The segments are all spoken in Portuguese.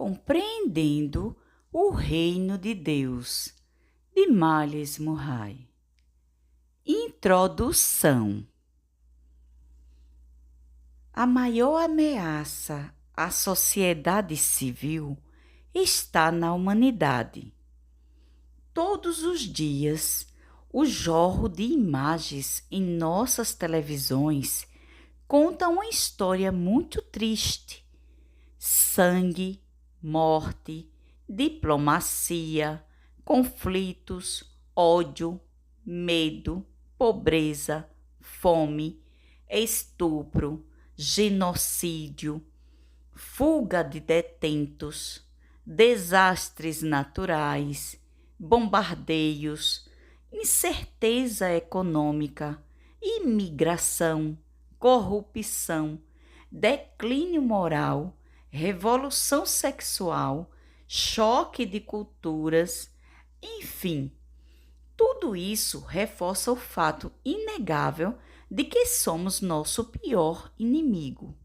Compreendendo o Reino de Deus, de Miles Murray. Introdução. A maior ameaça à sociedade civil está na humanidade. Todos os dias, o jorro de imagens em nossas televisões conta uma história muito triste. Sangue, morte, diplomacia, conflitos, ódio, medo, pobreza, fome, estupro, genocídio, fuga de detentos, desastres naturais, bombardeios, incerteza econômica, imigração, corrupção, declínio moral, revolução sexual, choque de culturas, enfim, tudo isso reforça o fato inegável de que somos nosso pior inimigo.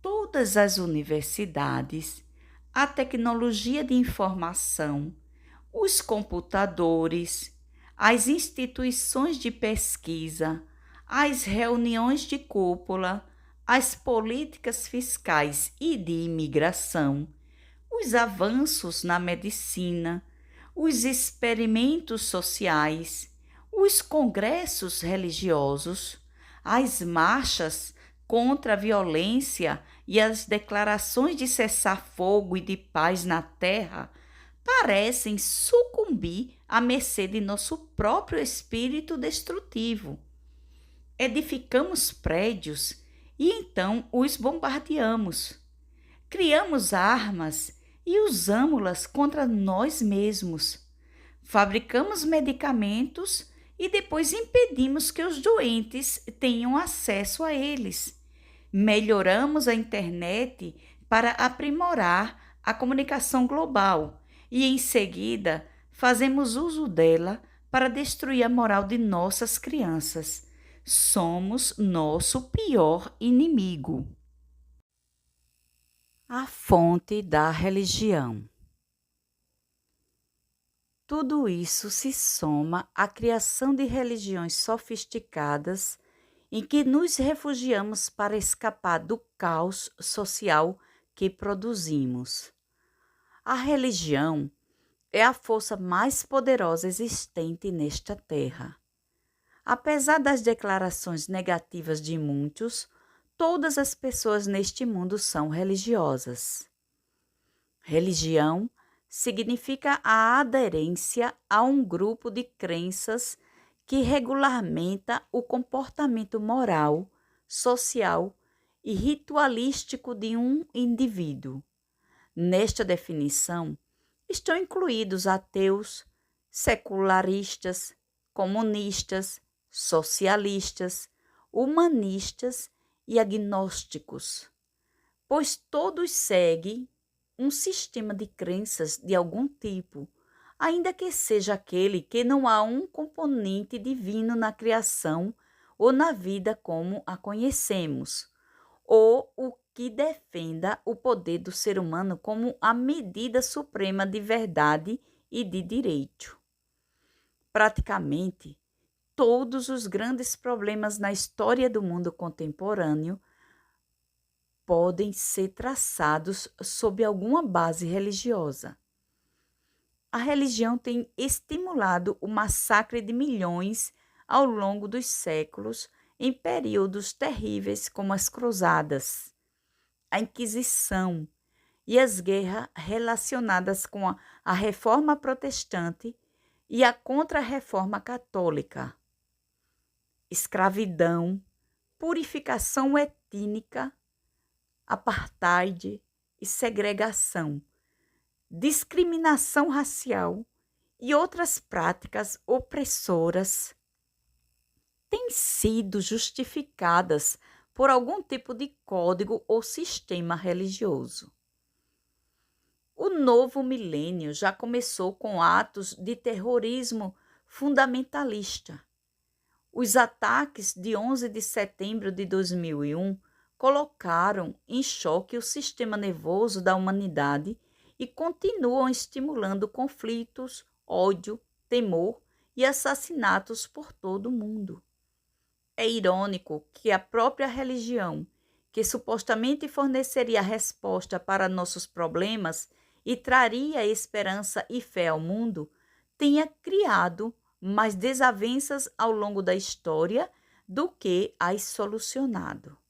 Todas as universidades, a tecnologia de informação, os computadores, as instituições de pesquisa, as reuniões de cúpula, as políticas fiscais e de imigração, os avanços na medicina, os experimentos sociais, os congressos religiosos, as marchas contra a violência e as declarações de cessar-fogo e de paz na terra parecem sucumbir à mercê de nosso próprio espírito destrutivo. Edificamos prédios e então os bombardeamos. Criamos armas e usamos-las contra nós mesmos. Fabricamos medicamentos e depois impedimos que os doentes tenham acesso a eles. Melhoramos a internet para aprimorar a comunicação global e, em seguida, fazemos uso dela para destruir a moral de nossas crianças. Somos nosso pior inimigo. A fonte da religião. Tudo isso se soma à criação de religiões sofisticadas em que nos refugiamos para escapar do caos social que produzimos. A religião é a força mais poderosa existente nesta terra. Apesar das declarações negativas de muitos, todas as pessoas neste mundo são religiosas. Religião significa a aderência a um grupo de crenças que regulamenta o comportamento moral, social e ritualístico de um indivíduo. Nesta definição, estão incluídos ateus, secularistas, comunistas, socialistas, humanistas e agnósticos, pois todos seguem um sistema de crenças de algum tipo, ainda que seja aquele que não há um componente divino na criação ou na vida como a conhecemos, ou o que defenda o poder do ser humano como a medida suprema de verdade e de direito. Praticamente, todos os grandes problemas na história do mundo contemporâneo podem ser traçados sob alguma base religiosa. A religião tem estimulado o massacre de milhões ao longo dos séculos em períodos terríveis como as Cruzadas, a Inquisição e as guerras relacionadas com a Reforma Protestante e a Contra-Reforma Católica. Escravidão, purificação étnica, apartheid e segregação, discriminação racial e outras práticas opressoras têm sido justificadas por algum tipo de código ou sistema religioso. O novo milênio já começou com atos de terrorismo fundamentalista. Os ataques de 11 de setembro de 2001 colocaram em choque o sistema nervoso da humanidade e continuam estimulando conflitos, ódio, temor e assassinatos por todo o mundo. É irônico que a própria religião, que supostamente forneceria a resposta para nossos problemas e traria esperança e fé ao mundo, tenha criado mais desavenças ao longo da história do que as solucionado.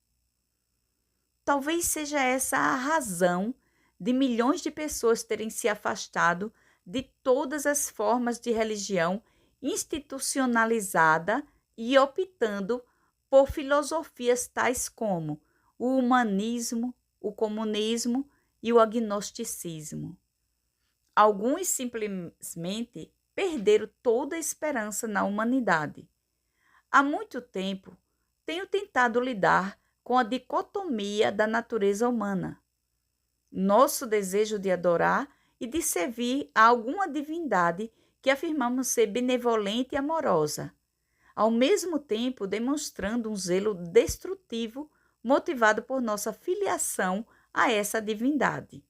Talvez seja essa a razão de milhões de pessoas terem se afastado de todas as formas de religião institucionalizada e optando por filosofias tais como o humanismo, o comunismo e o agnosticismo. Alguns simplesmente perderam toda a esperança na humanidade. Há muito tempo, tenho tentado lidar com a dicotomia da natureza humana. Nosso desejo de adorar e de servir a alguma divindade que afirmamos ser benevolente e amorosa, ao mesmo tempo demonstrando um zelo destrutivo motivado por nossa filiação a essa divindade.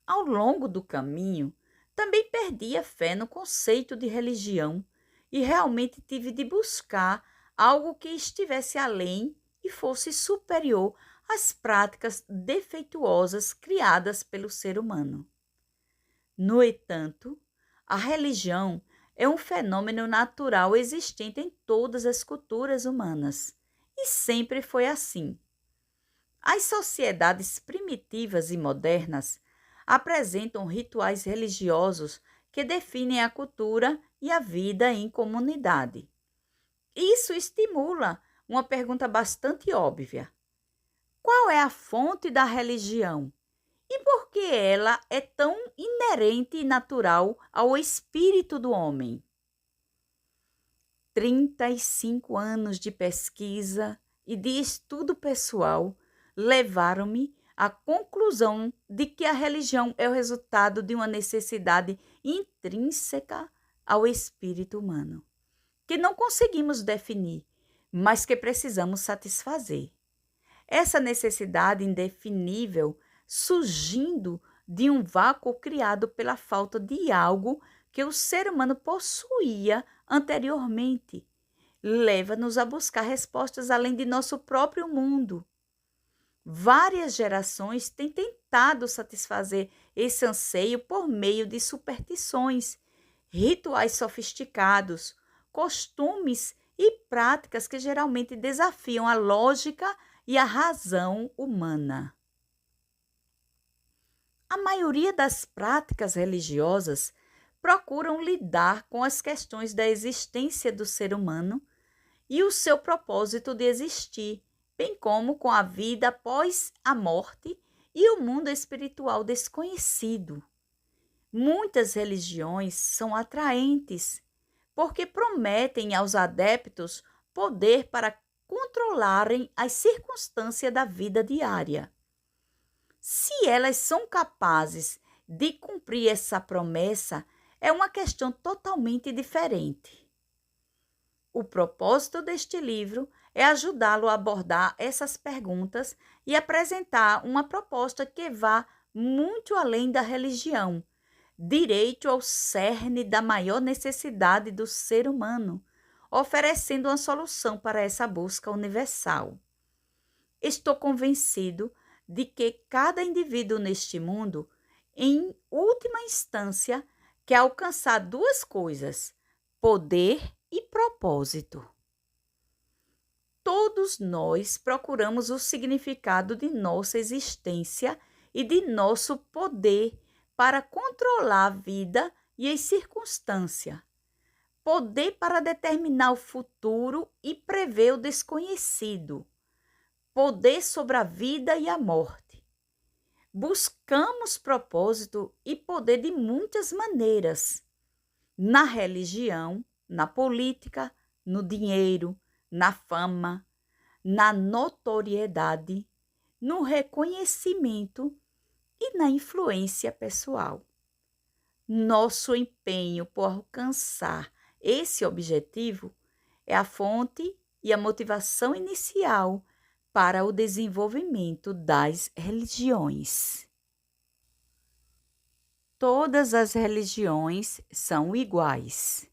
Ao longo do caminho, também perdi a fé no conceito de religião e realmente tive de buscar algo que estivesse além e fosse superior às práticas defeituosas criadas pelo ser humano. No entanto, a religião é um fenômeno natural existente em todas as culturas humanas e sempre foi assim. As sociedades primitivas e modernas apresentam rituais religiosos que definem a cultura e a vida em comunidade. Isso estimula uma pergunta bastante óbvia: qual é a fonte da religião? E por que ela é tão inerente e natural ao espírito do homem? 35 anos de pesquisa e de estudo pessoal levaram-me à conclusão de que a religião é o resultado de uma necessidade intrínseca ao espírito humano, que não conseguimos definir, mas que precisamos satisfazer. Essa necessidade indefinível surgindo de um vácuo criado pela falta de algo que o ser humano possuía anteriormente, leva-nos a buscar respostas além de nosso próprio mundo. Várias gerações têm tentado satisfazer esse anseio por meio de superstições, rituais sofisticados, costumes e práticas que geralmente desafiam a lógica e a razão humana. A maioria das práticas religiosas procuram lidar com as questões da existência do ser humano e o seu propósito de existir, bem como com a vida após a morte e o mundo espiritual desconhecido. Muitas religiões são atraentes, porque prometem aos adeptos poder para controlarem as circunstâncias da vida diária. Se elas são capazes de cumprir essa promessa, é uma questão totalmente diferente. O propósito deste livro é ajudá-lo a abordar essas perguntas e apresentar uma proposta que vá muito além da religião, direito ao cerne da maior necessidade do ser humano, oferecendo uma solução para essa busca universal. Estou convencido de que cada indivíduo neste mundo, em última instância, quer alcançar duas coisas: poder e propósito. Todos nós procuramos o significado de nossa existência e de nosso poder para controlar a vida e as circunstâncias. Poder para determinar o futuro e prever o desconhecido. Poder sobre a vida e a morte. Buscamos propósito e poder de muitas maneiras. Na religião, na política, no dinheiro, na fama, na notoriedade, no reconhecimento e na influência pessoal. Nosso empenho por alcançar esse objetivo é a fonte e a motivação inicial para o desenvolvimento das religiões. Todas as religiões são iguais.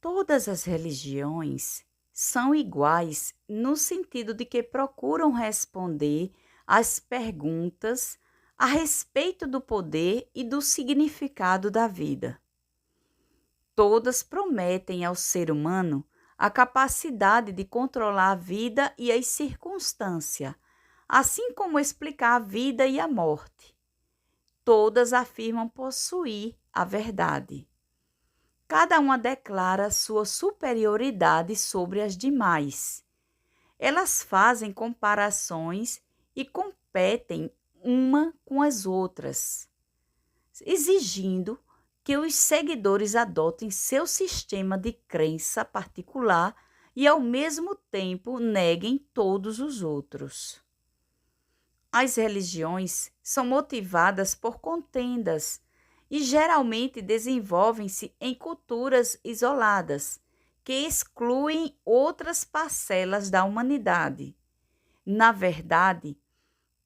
Todas as religiões são iguais no sentido de que procuram responder às perguntas a respeito do poder e do significado da vida. Todas prometem ao ser humano a capacidade de controlar a vida e as circunstâncias, assim como explicar a vida e a morte. Todas afirmam possuir a verdade. Cada uma declara sua superioridade sobre as demais. Elas fazem comparações e competem uma com as outras, exigindo que os seguidores adotem seu sistema de crença particular e, ao mesmo tempo, neguem todos os outros. As religiões são motivadas por contendas e geralmente desenvolvem-se em culturas isoladas, que excluem outras parcelas da humanidade. Na verdade,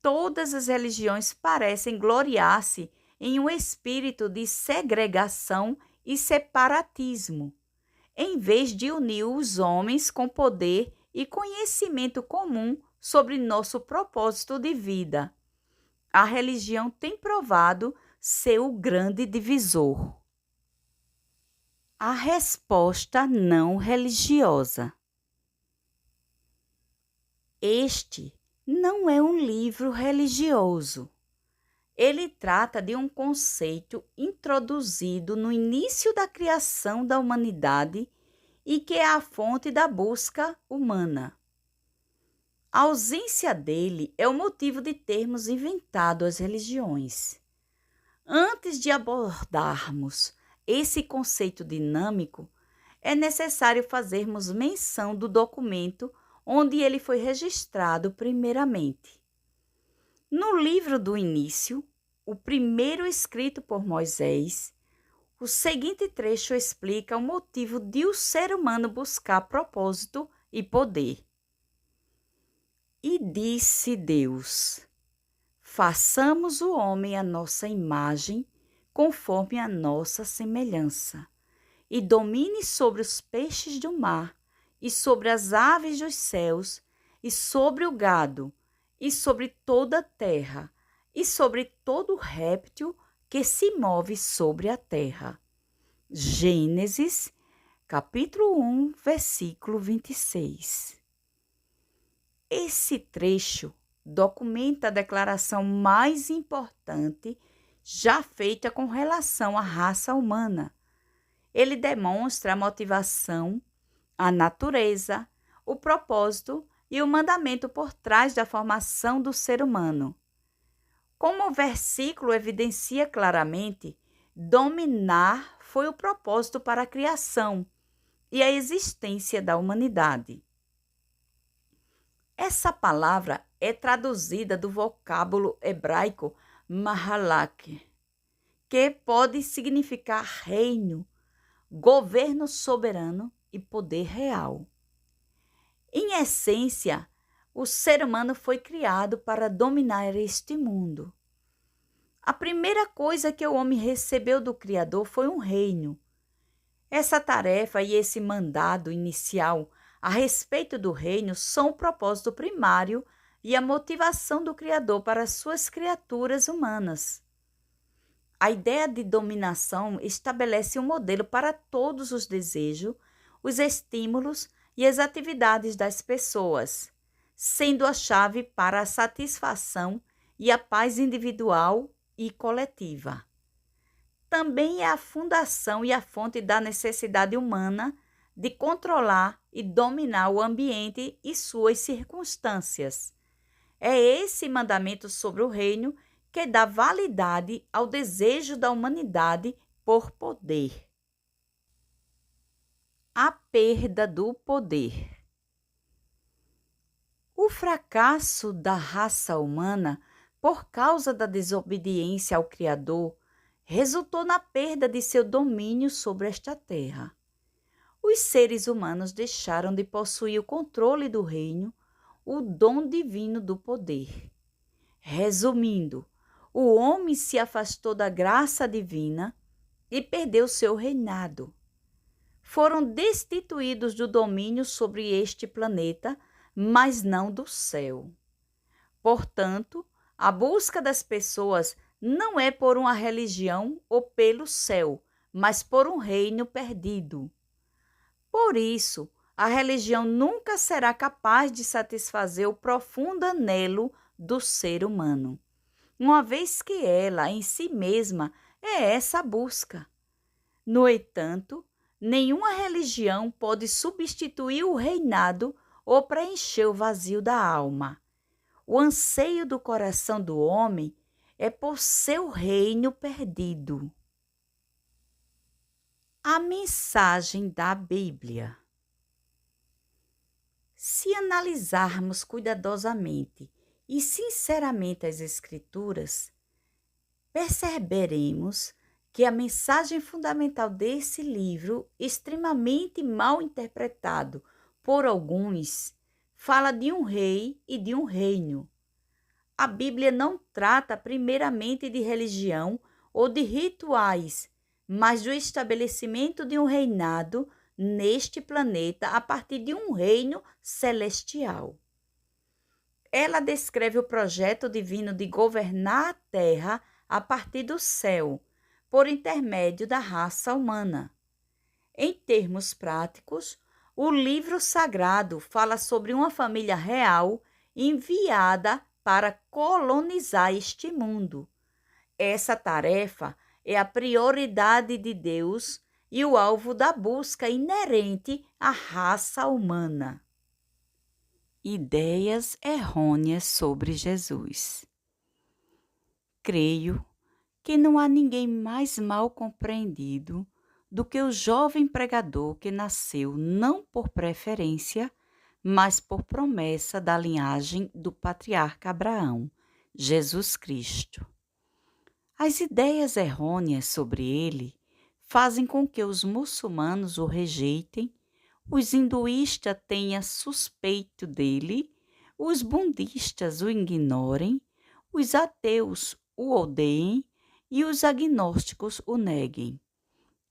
todas as religiões parecem gloriar-se em um espírito de segregação e separatismo, em vez de unir os homens com poder e conhecimento comum sobre nosso propósito de vida. A religião tem provado ser o grande divisor. A resposta não religiosa. Este não é um livro religioso. Ele trata de um conceito introduzido no início da criação da humanidade e que é a fonte da busca humana. A ausência dele é o motivo de termos inventado as religiões. Antes de abordarmos esse conceito dinâmico, é necessário fazermos menção do documento onde ele foi registrado primeiramente. No livro do início, o primeiro escrito por Moisés, o seguinte trecho explica o motivo de o ser humano buscar propósito e poder. E disse Deus: façamos o homem à nossa imagem, conforme a nossa semelhança, e domine sobre os peixes do mar, e sobre as aves dos céus, e sobre o gado, e sobre toda a terra, e sobre todo réptil que se move sobre a terra. Gênesis, capítulo 1, versículo 26. Esse trecho documenta a declaração mais importante já feita com relação à raça humana. Ele demonstra a motivação, a natureza, o propósito e o mandamento por trás da formação do ser humano. Como o versículo evidencia claramente, dominar foi o propósito para a criação e a existência da humanidade. Essa palavra é traduzida do vocábulo hebraico mahalak, que pode significar reino, governo soberano e poder real. Em essência, o ser humano foi criado para dominar este mundo. A primeira coisa que o homem recebeu do Criador foi um reino. Essa tarefa e esse mandado inicial a respeito do reino são o propósito primário e a motivação do Criador para suas criaturas humanas. A ideia de dominação estabelece um modelo para todos os desejos, os estímulos e as atividades das pessoas, sendo a chave para a satisfação e a paz individual e coletiva. Também é a fundação e a fonte da necessidade humana de controlar e dominar o ambiente e suas circunstâncias. É esse mandamento sobre o reino que dá validade ao desejo da humanidade por poder. A perda do poder. O fracasso da raça humana por causa da desobediência ao Criador resultou na perda de seu domínio sobre esta terra. os seres humanos deixaram de possuir o controle do reino, o dom divino do poder. Resumindo, o homem se afastou da graça divina e perdeu seu reinado. Foram destituídos do domínio sobre este planeta, mas não do céu. Portanto, a busca das pessoas não é por uma religião ou pelo céu, mas por um reino perdido. Por isso, a religião nunca será capaz de satisfazer o profundo anelo do ser humano, uma vez que ela, em si mesma, é essa busca. No entanto, nenhuma religião pode substituir o reinado ou preencher o vazio da alma. O anseio do coração do homem é por seu reino perdido. A mensagem da Bíblia. Se analisarmos cuidadosamente e sinceramente as Escrituras, perceberemos que a mensagem fundamental desse livro, extremamente mal interpretado por alguns, fala de um rei e de um reino. A Bíblia não trata primeiramente de religião ou de rituais, mas do estabelecimento de um reinado neste planeta a partir de um reino celestial. Ela descreve o projeto divino de governar a Terra a partir do céu, por intermédio da raça humana. Em termos práticos, o livro sagrado fala sobre uma família real enviada para colonizar este mundo. Essa tarefa é a prioridade de Deus e o alvo da busca inerente à raça humana. Ideias errôneas sobre Jesus. Creio que não há ninguém mais mal compreendido do que o jovem pregador que nasceu não por preferência, mas por promessa da linhagem do patriarca Abraão, Jesus Cristo. As ideias errôneas sobre ele fazem com que os muçulmanos o rejeitem, os hinduístas tenham suspeito dele, os budistas o ignorem, os ateus o odeiem e os agnósticos o neguem.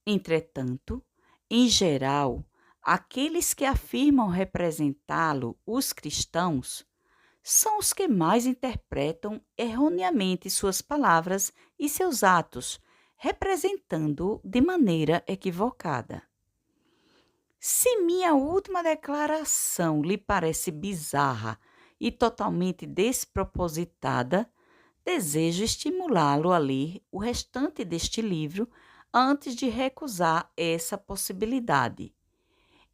Entretanto, em geral, aqueles que afirmam representá-lo, os cristãos, são os que mais interpretam erroneamente suas palavras e seus atos, representando-o de maneira equivocada. Se minha última declaração lhe parece bizarra e totalmente despropositada, desejo estimulá-lo a ler o restante deste livro antes de recusar essa possibilidade.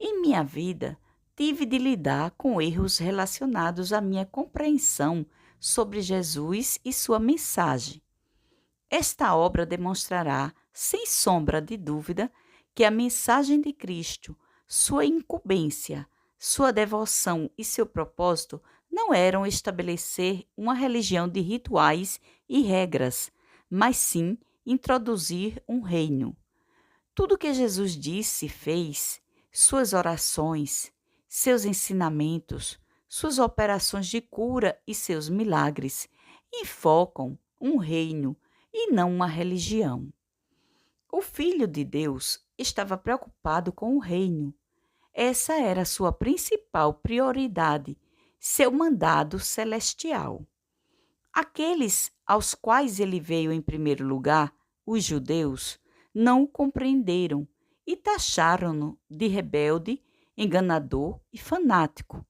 Em minha vida, tive de lidar com erros relacionados à minha compreensão sobre Jesus e sua mensagem. Esta obra demonstrará, sem sombra de dúvida, que a mensagem de Cristo, sua incumbência, sua devoção e seu propósito não eram estabelecer uma religião de rituais e regras, mas sim introduzir um reino. Tudo que Jesus disse e fez, suas orações, seus ensinamentos, suas operações de cura e seus milagres, enfocam um reino e não uma religião. O Filho de Deus estava preocupado com o reino. Essa era sua principal prioridade, seu mandado celestial. Aqueles aos quais ele veio em primeiro lugar, os judeus, não o compreenderam e taxaram-no de rebelde, enganador e fanático.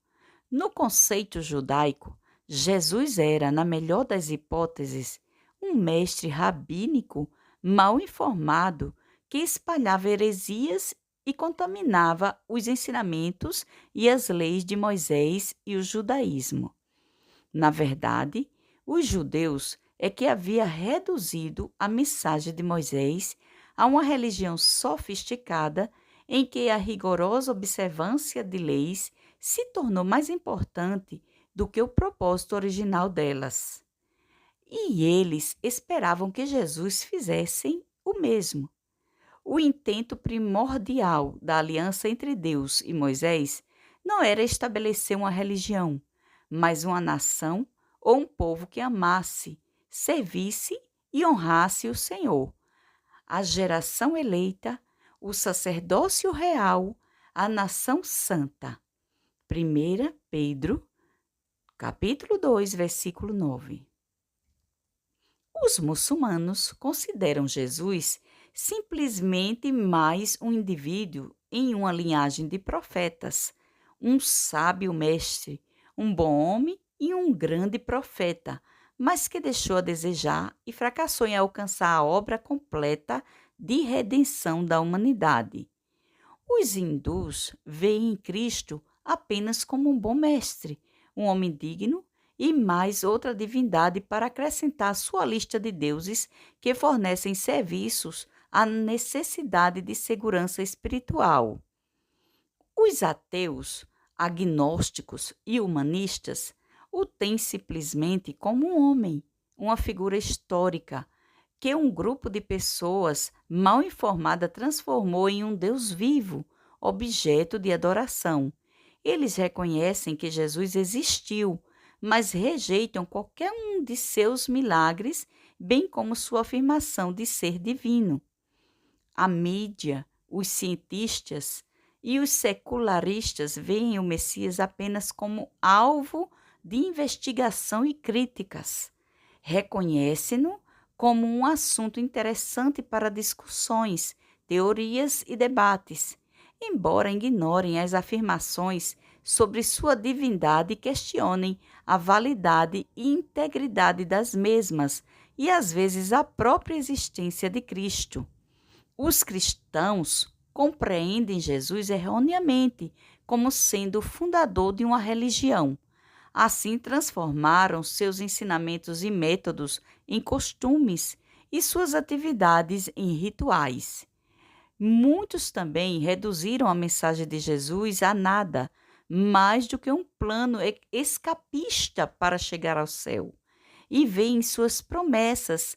No conceito judaico, Jesus era, na melhor das hipóteses, um mestre rabínico mal informado que espalhava heresias e contaminava os ensinamentos e as leis de Moisés e o judaísmo. Na verdade, os judeus é que havia reduzido a mensagem de Moisés a uma religião sofisticada em que a rigorosa observância de leis se tornou mais importante do que o propósito original delas. E eles esperavam que Jesus fizesse o mesmo. O intento primordial da aliança entre Deus e Moisés não era estabelecer uma religião, mas uma nação ou um povo que amasse, servisse e honrasse o Senhor, a geração eleita, o sacerdócio real, a nação santa. 1 Pedro, capítulo 2, versículo 9. Os muçulmanos consideram Jesus simplesmente mais um indivíduo em uma linhagem de profetas, um sábio mestre, um bom homem e um grande profeta, mas que deixou a desejar e fracassou em alcançar a obra completa de redenção da humanidade. Os hindus veem Cristo apenas como um bom mestre, um homem digno e mais outra divindade para acrescentar à sua lista de deuses que fornecem serviços à necessidade de segurança espiritual. Os ateus, agnósticos e humanistas o têm simplesmente como um homem, uma figura histórica, que um grupo de pessoas mal informada transformou em um Deus vivo, objeto de adoração. Eles reconhecem que Jesus existiu, mas rejeitam qualquer um de seus milagres, bem como sua afirmação de ser divino. A mídia, os cientistas e os secularistas veem o Messias apenas como alvo de investigação e críticas. Reconhecem-no como um assunto interessante para discussões, teorias e debates, embora ignorem as afirmações sobre sua divindade e questionem a validade e integridade das mesmas e, às vezes, a própria existência de Cristo. Os cristãos compreendem Jesus erroneamente como sendo o fundador de uma religião. Assim, transformaram seus ensinamentos e métodos em costumes e suas atividades em rituais. Muitos também reduziram a mensagem de Jesus a nada, mais do que um plano escapista para chegar ao céu, e veem suas promessas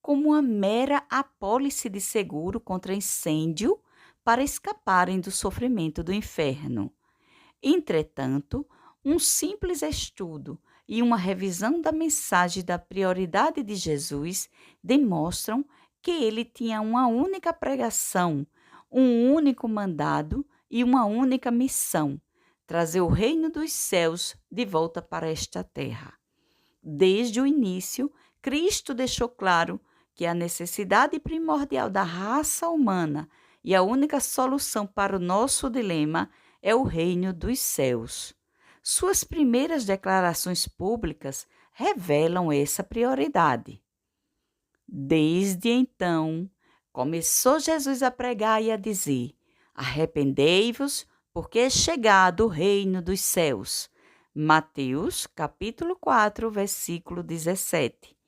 como uma mera apólice de seguro contra incêndio para escaparem do sofrimento do inferno. Entretanto, um simples estudo e uma revisão da mensagem da prioridade de Jesus demonstram que ele tinha uma única pregação, um único mandado e uma única missão: trazer o reino dos céus de volta para esta terra. Desde o início, Cristo deixou claro que a necessidade primordial da raça humana e a única solução para o nosso dilema é o reino dos céus. Suas primeiras declarações públicas revelam essa prioridade. Desde então, começou Jesus a pregar e a dizer: arrependei-vos, porque é chegado o reino dos céus. Mateus, capítulo 4, versículo 17.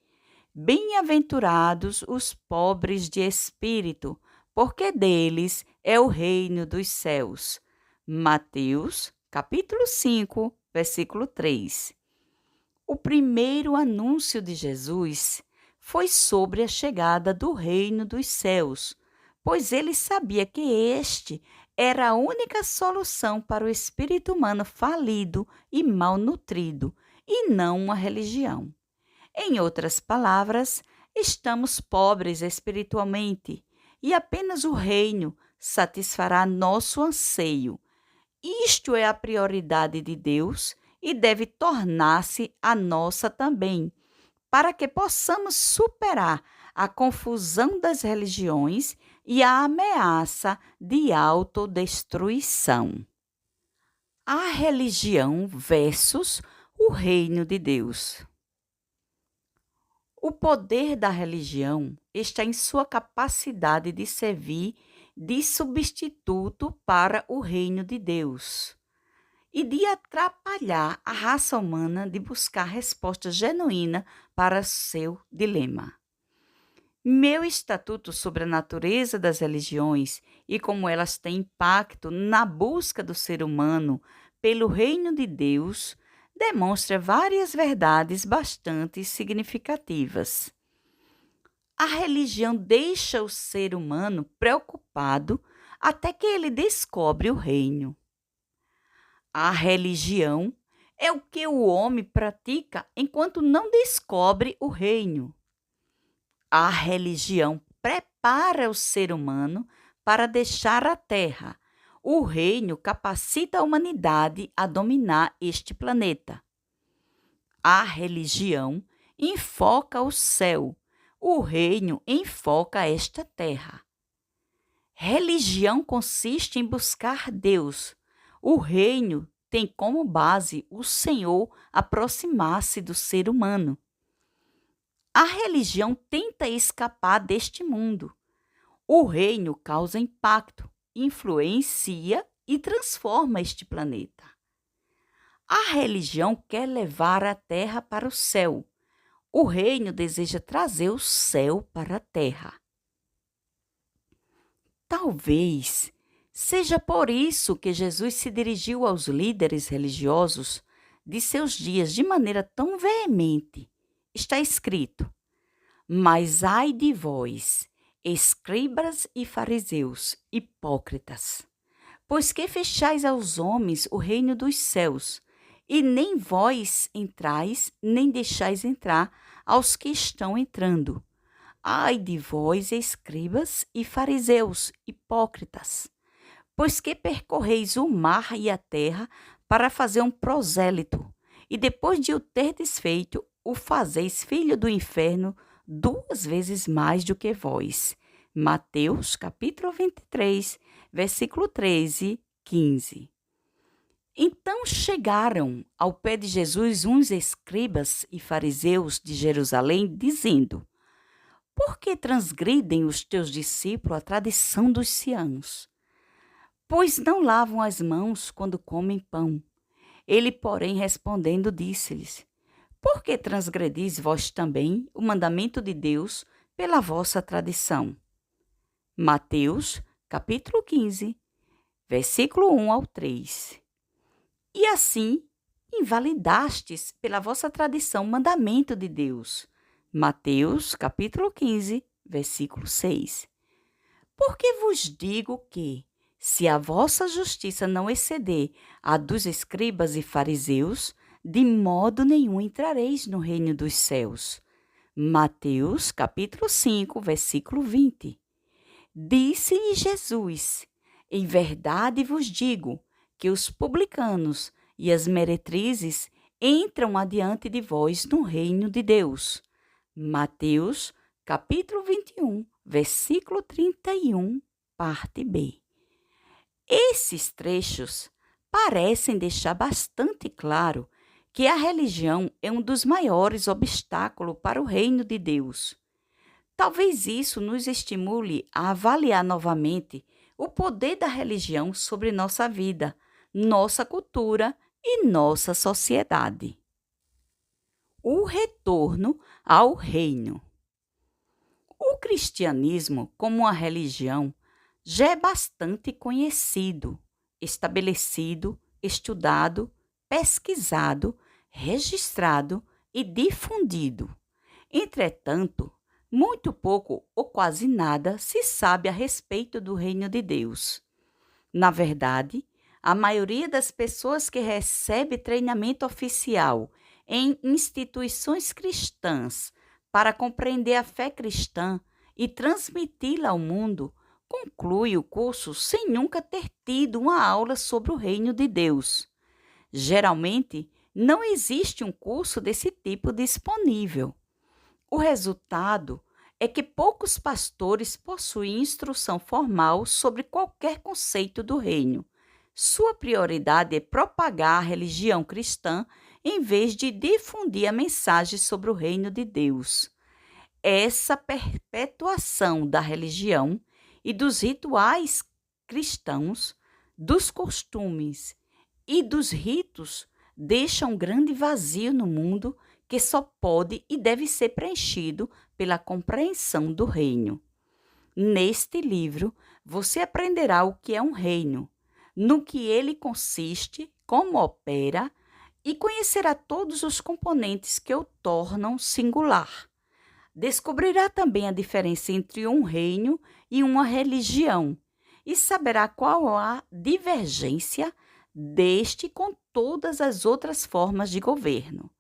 Bem-aventurados os pobres de espírito, porque deles é o reino dos céus. Mateus, capítulo 5, versículo 3. O primeiro anúncio de Jesus foi sobre a chegada do reino dos céus, pois ele sabia que este era a única solução para o espírito humano falido e malnutrido, e não uma religião. Em outras palavras, estamos pobres espiritualmente, e apenas o reino satisfará nosso anseio. Isto é a prioridade de Deus e deve tornar-se a nossa também, para que possamos superar a confusão das religiões e a ameaça de autodestruição. A religião versus o reino de Deus. O poder da religião está em sua capacidade de servir de substituto para o reino de Deus e de atrapalhar a raça humana de buscar resposta genuína para seu dilema. Meu estatuto sobre a natureza das religiões e como elas têm impacto na busca do ser humano pelo reino de Deus demonstra várias verdades bastante significativas. A religião deixa o ser humano preocupado até que ele descobre o reino. A religião é o que o homem pratica enquanto não descobre o reino. A religião prepara o ser humano para deixar a terra. O reino capacita a humanidade a dominar este planeta. A religião enfoca o céu. O reino enfoca esta terra. Religião consiste em buscar Deus. O reino tem como base o Senhor aproximar-se do ser humano. A religião tenta escapar deste mundo. O reino causa impacto, influencia e transforma este planeta. A religião quer levar a terra para o céu. O reino deseja trazer o céu para a terra. Talvez seja por isso que Jesus se dirigiu aos líderes religiosos de seus dias de maneira tão veemente. Está escrito: mas ai de vós, escribas e fariseus, hipócritas, pois que fechais aos homens o reino dos céus, e nem vós entrais, nem deixais entrar aos que estão entrando. Ai de vós, escribas e fariseus, hipócritas, pois que percorreis o mar e a terra para fazer um prosélito, e depois de o terdes feito, o fazeis filho do inferno 2 vezes mais do que vós. Mateus, capítulo 23, versículo 13, 15. Então chegaram ao pé de Jesus uns escribas e fariseus de Jerusalém, dizendo: por que transgridem os teus discípulos a tradição dos ciãos? Pois não lavam as mãos quando comem pão. Ele, porém, respondendo, disse-lhes: por que transgredis vós também o mandamento de Deus pela vossa tradição? Mateus, capítulo 15, versículo 1 ao 3. E assim invalidastes pela vossa tradição o mandamento de Deus. Mateus, capítulo 15, versículo 6. Porque vos digo que, se a vossa justiça não exceder a dos escribas e fariseus, de modo nenhum entrareis no reino dos céus. Mateus, capítulo 5, versículo 20. Disse-lhe Jesus: em verdade vos digo que os publicanos e as meretrizes entram adiante de vós no reino de Deus. Mateus, capítulo 21, versículo 31, parte B. Esses trechos parecem deixar bastante claro que a religião é um dos maiores obstáculos para o reino de Deus. Talvez isso nos estimule a avaliar novamente o poder da religião sobre nossa vida, nossa cultura e nossa sociedade. O retorno ao reino. O cristianismo, como uma religião, já é bastante conhecido, estabelecido, estudado, pesquisado, registrado e difundido. Entretanto, muito pouco ou quase nada se sabe a respeito do reino de Deus. Na verdade, a maioria das pessoas que recebe treinamento oficial em instituições cristãs para compreender a fé cristã e transmiti-la ao mundo, conclui o curso sem nunca ter tido uma aula sobre o reino de Deus. Geralmente, não existe um curso desse tipo disponível. O resultado é que poucos pastores possuem instrução formal sobre qualquer conceito do reino. Sua prioridade é propagar a religião cristã em vez de difundir a mensagem sobre o reino de Deus. Essa perpetuação da religião e dos rituais cristãos, dos costumes e dos ritos deixa um grande vazio no mundo que só pode e deve ser preenchido pela compreensão do reino. Neste livro, você aprenderá o que é um reino, no que ele consiste, como opera, e conhecerá todos os componentes que o tornam singular. Descobrirá também a diferença entre um reino e uma religião e saberá qual a divergência deste com todas as outras formas de governo.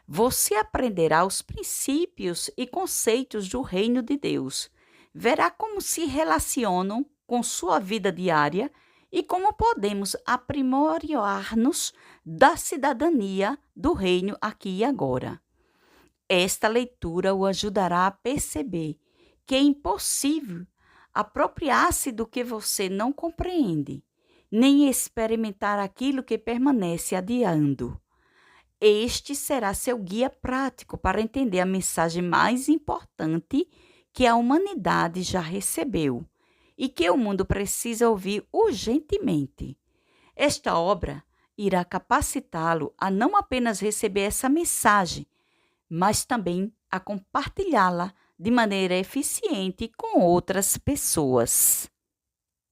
Você aprenderá os princípios e conceitos do reino de Deus, verá como se relacionam com sua vida diária e como podemos aprimorar-nos da cidadania do reino aqui e agora. Esta leitura o ajudará a perceber que é impossível apropriar-se do que você não compreende, nem experimentar aquilo que permanece adiando. Este será seu guia prático para entender a mensagem mais importante que a humanidade já recebeu e que o mundo precisa ouvir urgentemente. Esta obra irá capacitá-lo a não apenas receber essa mensagem, mas também a compartilhá-la de maneira eficiente com outras pessoas.